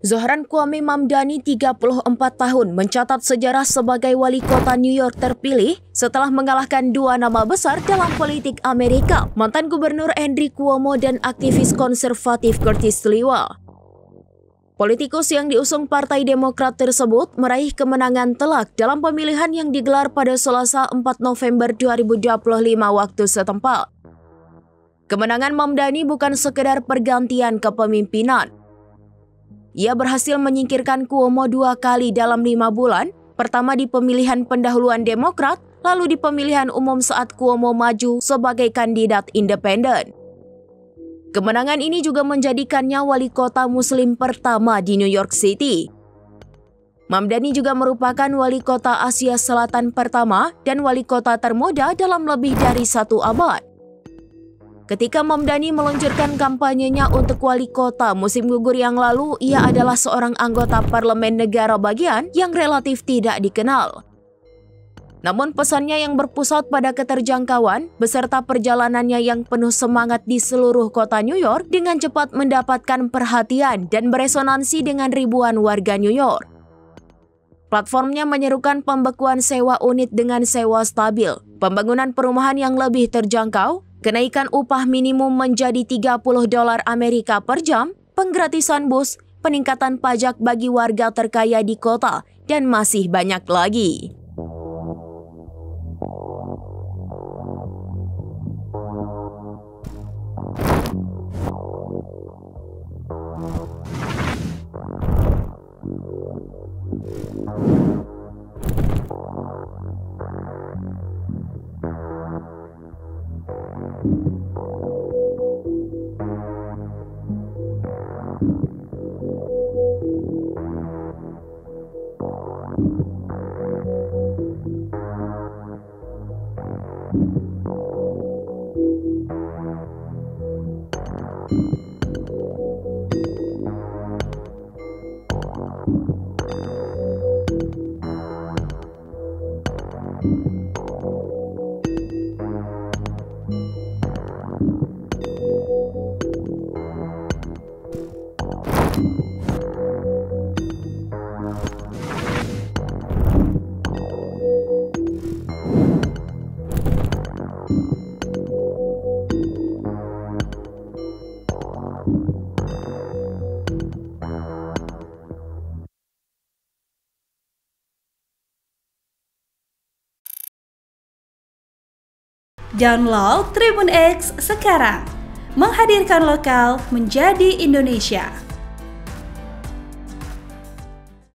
Zohran Kwame Mamdani, 34 tahun, mencatat sejarah sebagai wali kota New York terpilih setelah mengalahkan dua nama besar dalam politik Amerika, mantan gubernur Andrew Cuomo dan aktivis konservatif Curtis Sliwa. Politikus yang diusung Partai Demokrat tersebut meraih kemenangan telak dalam pemilihan yang digelar pada Selasa 4 November 2025 waktu setempat. Kemenangan Mamdani bukan sekedar pergantian kepemimpinan. Ia berhasil menyingkirkan Cuomo 2 kali dalam 5 bulan, pertama di pemilihan pendahuluan Demokrat, lalu di pemilihan umum saat Cuomo maju sebagai kandidat independen. Kemenangan ini juga menjadikannya wali kota Muslim pertama di New York City. Mamdani juga merupakan wali kota Asia Selatan pertama dan wali kota termuda dalam lebih dari 1 abad. Ketika Mamdani meluncurkan kampanyenya untuk wali kota musim gugur yang lalu, ia adalah seorang anggota parlemen negara bagian yang relatif tidak dikenal. Namun pesannya yang berpusat pada keterjangkauan beserta perjalanannya yang penuh semangat di seluruh kota New York dengan cepat mendapatkan perhatian dan beresonansi dengan ribuan warga New York. Platformnya menyerukan pembekuan sewa unit dengan sewa stabil, pembangunan perumahan yang lebih terjangkau, kenaikan upah minimum menjadi $30 Amerika per jam, penggratisan bus, peningkatan pajak bagi warga terkaya di kota, dan masih banyak lagi. Download Tribun X sekarang, menghadirkan lokal menjadi Indonesia.